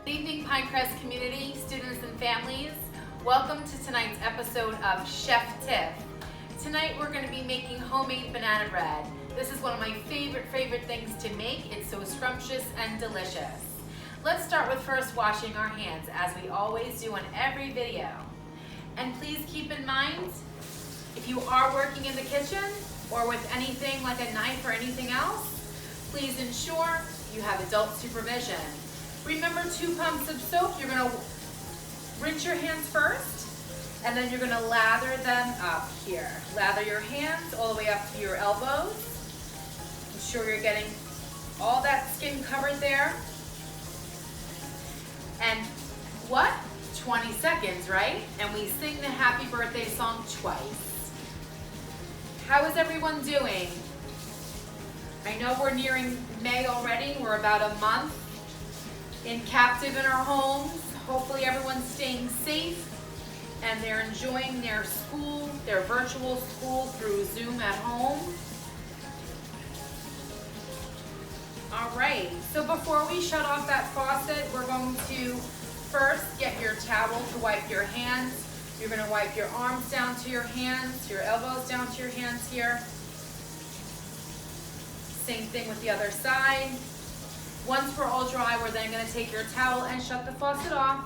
Good evening, Pinecrest community, students and families. Welcome to tonight's episode of Chef Tiff. Tonight we're going to be making homemade banana bread. This is one of my favorite things to make. It's so scrumptious and delicious. Let's start with first washing our hands, as we always do in every video. And please keep in mind, if you are working in the kitchen or with anything like a knife or anything else, please ensure you have adult supervision. Remember 2 pumps of soap. You're going to rinse your hands first, and then you're going to lather them up here. Lather your hands all the way up to your elbows. Ensure you're getting all that skin covered there. And what? 20 seconds, right? And we sing the happy birthday song twice. How is everyone doing? I know we're nearing May already. We're about a month captive in our homes. Hopefully everyone's staying safe and they're enjoying their school, their virtual school through Zoom at home. All right, so before we shut off that faucet, we're going to first get your towel to wipe your hands. You're going to wipe your arms down to your hands, your elbows down to your hands here. Same thing with the other side. Once we're all dry, we're then going to take your towel and shut the faucet off.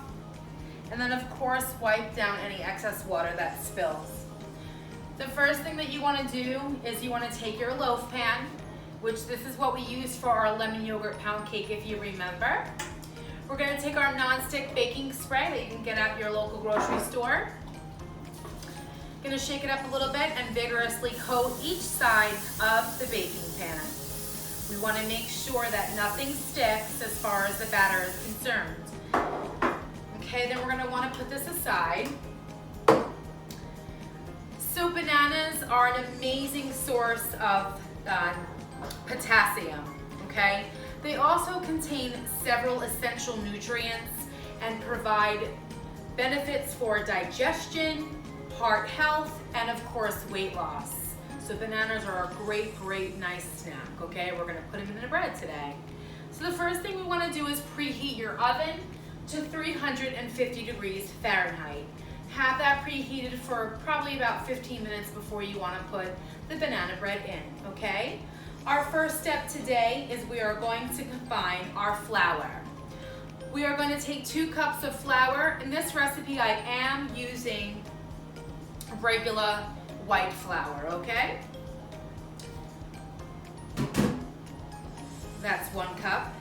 And then of course, wipe down any excess water that spills. The first thing that you want to do is you want to take your loaf pan, which this is what we use for our lemon yogurt pound cake, if you remember. We're going to take our non-stick baking spray that you can get at your local grocery store. Going to shake it up a little bit and vigorously coat each side of the baking pan. We want to make sure that nothing sticks as far as the batter is concerned. Okay, then we're going to want to put this aside. So bananas are an amazing source of potassium, okay? They also contain several essential nutrients and provide benefits for digestion, heart health, and of course weight loss. So bananas are a great, nice snack, okay? We're gonna put them in the bread today. So the first thing we wanna do is preheat your oven to 350 degrees Fahrenheit. Have that preheated for probably about 15 minutes before you wanna put the banana bread in, okay? Our first step today is we are going to combine our flour. We are going to take 2 cups of flour. In this recipe, I am using regular white flour, okay? That's 1 cup,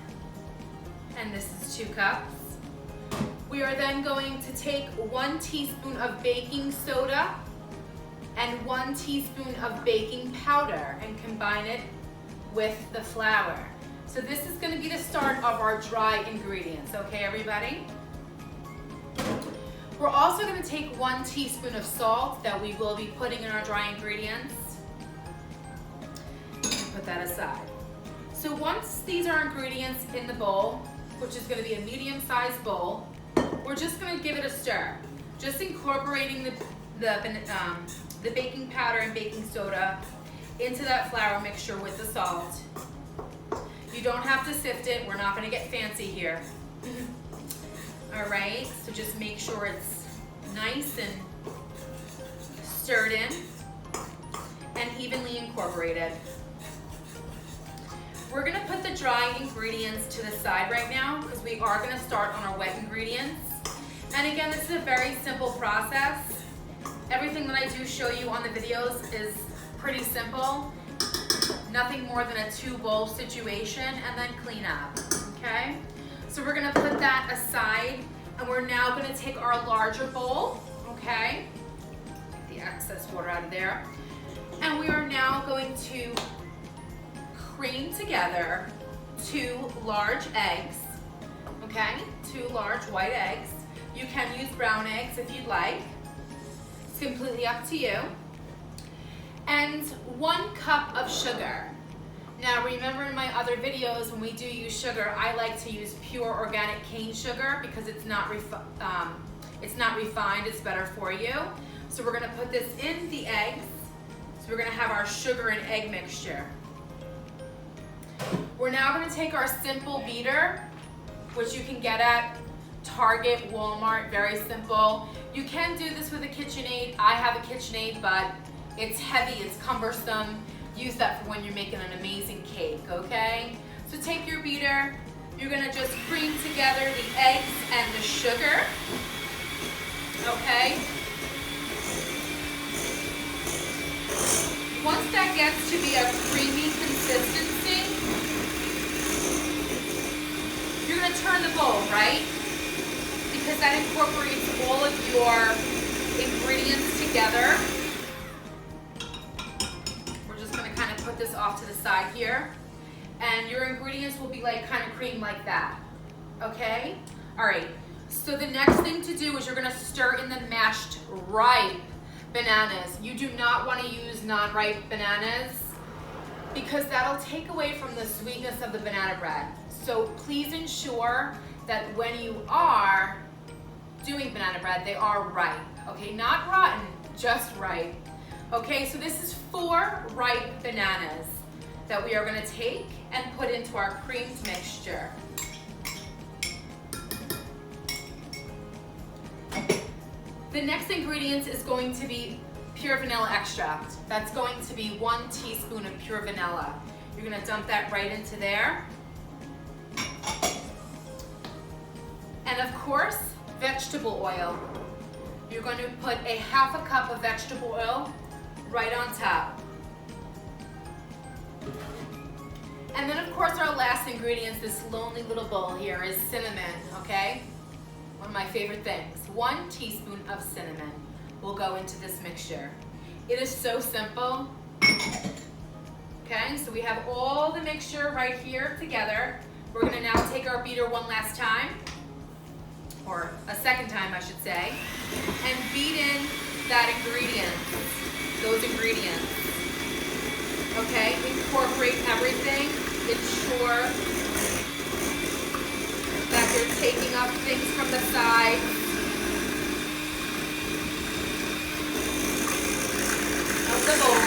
and this is 2 cups. We are then going to take 1 teaspoon of baking soda and 1 teaspoon of baking powder and combine it with the flour. So this is going to be the start of our dry ingredients, okay everybody? We're also going to take 1 teaspoon of salt that we will be putting in our dry ingredients. And put that aside. So once these are ingredients in the bowl, which is going to be a medium-sized bowl, we're just going to give it a stir. Just incorporating the baking powder and baking soda into that flour mixture with the salt. You don't have to sift it. We're not going to get fancy here. All right, so just make sure it's nice and stirred in and evenly incorporated. We're going to put the dry ingredients to the side right now because we are going to start on our wet ingredients. And again, this is a very simple process. Everything that I do show you on the videos is pretty simple. Nothing more than a 2-bowl situation, and then clean up, okay? So we're gonna put that aside, and we're now gonna take our larger bowl, okay? Take the excess water out of there. And we are now going to cream together 2 large eggs, okay? 2 large white eggs. You can use brown eggs if you'd like. It's completely up to you. And 1 cup of sugar. Now remember in my other videos when we do use sugar, I like to use pure organic cane sugar because it's not refined, it's better for you. So we're gonna put this in the eggs. So we're gonna have our sugar and egg mixture. We're now gonna take our simple beater, which you can get at Target, Walmart, very simple. You can do this with a KitchenAid. I have a KitchenAid, but it's heavy, it's cumbersome. Use that for when you're making an amazing cake, okay? So take your beater, you're gonna just cream together the eggs and the sugar, okay? Once that gets to be a creamy consistency, you're gonna turn the bowl, right? Because that incorporates all of your ingredients together. We're just gonna kind of put this off to the side here. And your ingredients will be like kind of cream like that, okay? All right, so the next thing to do is you're gonna stir in the mashed ripe bananas. You do not wanna use non-ripe bananas because that'll take away from the sweetness of the banana bread. So please ensure that when you are doing banana bread, they are ripe, okay? Not rotten, just ripe. Okay, so this is 4 ripe bananas that we are gonna take and put into our creamed mixture. The next ingredient is going to be pure vanilla extract. That's going to be 1 teaspoon of pure vanilla. You're gonna dump that right into there. And of course, vegetable oil. You're going to put a 1/2 cup of vegetable oil right on top. And then of course our last ingredient, this lonely little bowl here, is cinnamon, okay? One of my favorite things. 1 teaspoon of cinnamon will go into this mixture. It is so simple. Okay, so we have all the mixture right here together. We're gonna now take our beater one last time, or a second time I should say, and beat in that ingredient, those ingredients. Okay, incorporate everything. Ensure that you're taking up things from the side. Of the bowl.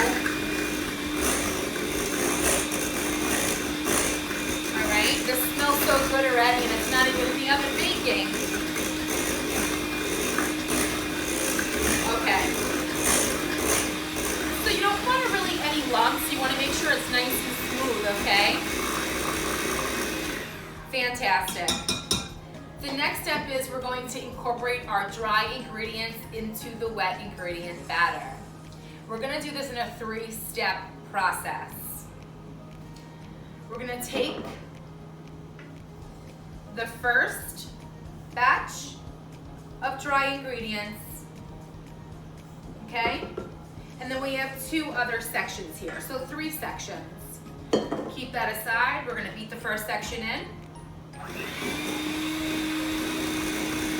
All right, this smells so good already and it's not even in the oven baking. Okay. So you don't want really any lumps. You want to make sure it's nice and smooth, okay? Fantastic. The next step is we're going to incorporate our dry ingredients into the wet ingredient batter. We're going to do this in a 3-step process. We're going to take the first batch of dry ingredients, okay? And then we have 2 other sections here, so 3 sections. Keep that aside. We're going to beat the first section in.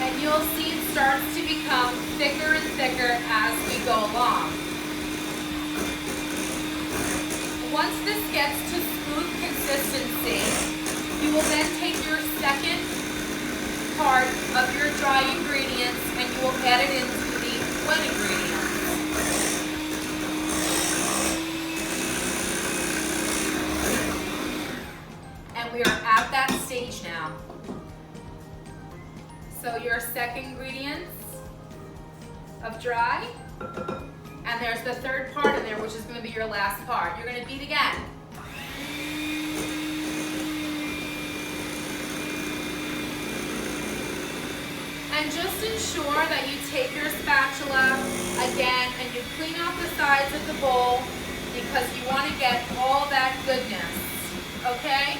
And you'll see it starts to become thicker and thicker as we go along. Once this gets to smooth consistency, you will then take your second part of your dry ingredients and you will add it into the wet ingredients. And we are at that stage now. So your second ingredients of dry, and there's the third part in there, which is going to be your last part. You're going to beat again. And just ensure that you take your spatula again and you clean off the sides of the bowl because you want to get all that goodness, okay?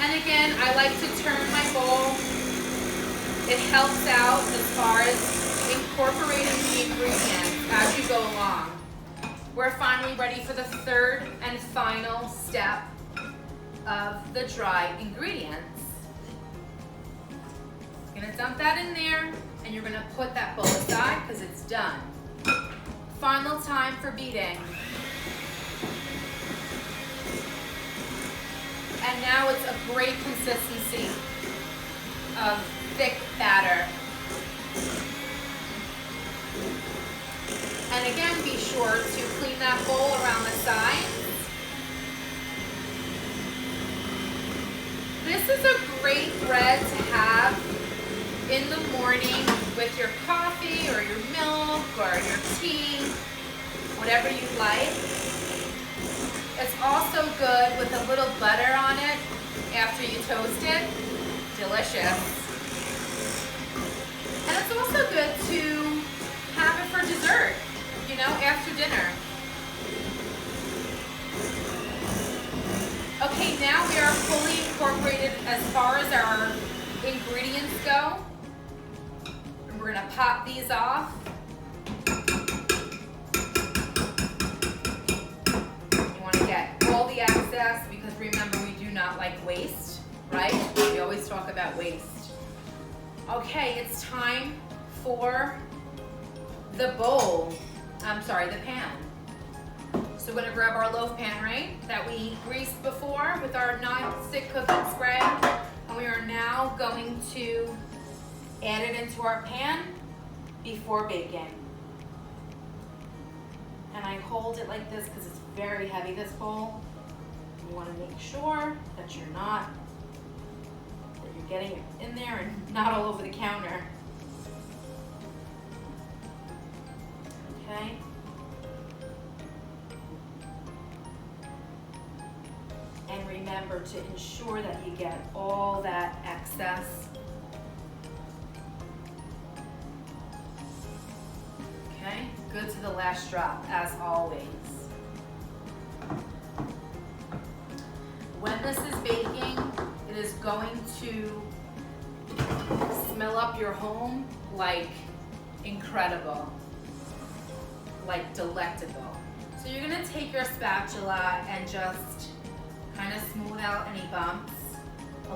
And again, I like to turn my bowl. It helps out as far as incorporating the ingredients as you go along. We're finally ready for the third and final step of the dry ingredients. You're gonna dump that in there and you're gonna put that bowl aside because it's done. Final time for beating. And now it's a great consistency of thick batter. And again, be sure to clean that bowl around the sides. this is a great bread to have in the morning with your coffee or your milk or your tea, whatever you like. It's also good with a little butter on it after you toast it. Delicious. And it's also good to have it for dessert, you know, after dinner. Okay, now we are fully incorporated as far as our ingredients go. And we're gonna pop these off. You wanna get all the excess because remember, we do not like waste, right? We always talk about waste. Okay, it's time for the bowl. The pan. So we're gonna grab our loaf pan, right? That we greased before with our non-stick cooking spray. And we are now going to add it into our pan before baking. And I hold it like this because it's very heavy, this bowl. You wanna make sure that you're getting it in there and not all over the counter. Okay. And remember to ensure that you get all that excess. Okay, good to the last drop, as always. When this is baking, it is going to smell up your home like incredible, like delectable. So you're gonna take your spatula and just kind of smooth out any bumps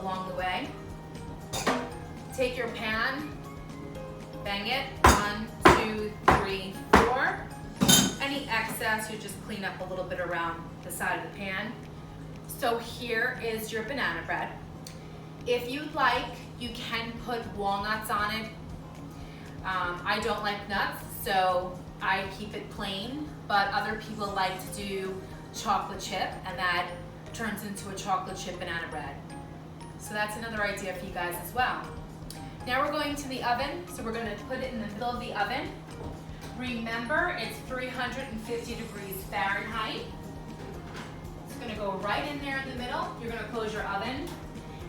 along the way. Take your pan, bang it, 1, 2, 3, 4. Any excess, you just clean up a little bit around the side of the pan. So here is your banana bread. If you'd like, you can put walnuts on it. I don't like nuts, so I keep it plain, but other people like to do chocolate chip, and that turns into a chocolate chip banana bread. So that's another idea for you guys as well. Now we're going to the oven, so we're gonna put it in the middle of the oven. Remember, it's 350 degrees Fahrenheit. It's gonna go right in there in the middle. You're gonna close your oven,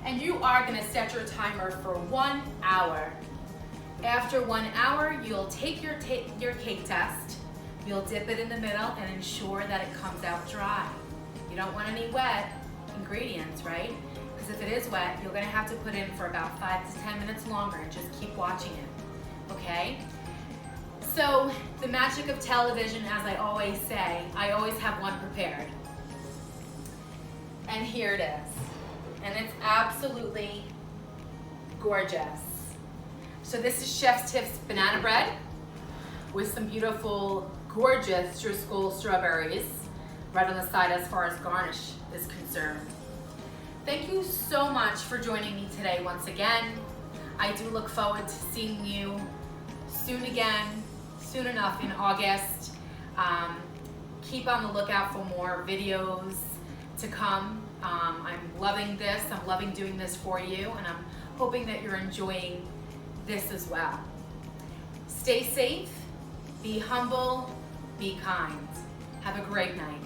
and you are gonna set your timer for 1 hour. After 1 hour, you'll take your cake test, you'll dip it in the middle and ensure that it comes out dry. You don't want any wet ingredients, right? Because if it is wet, you're gonna have to put in for about 5 to 10 minutes longer and just keep watching it, okay? So the magic of television, as I always say, I always have one prepared. And here it is. And it's absolutely gorgeous. So this is Chef's Tips banana bread with some beautiful, gorgeous Driscoll strawberries right on the side as far as garnish is concerned. Thank you so much for joining me today once again. I do look forward to seeing you soon again, soon enough in August. Keep on the lookout for more videos to come. I'm loving this. I'm loving doing this for you, and I'm hoping that you're enjoying this as well. Stay safe, be humble, be kind. Have a great night.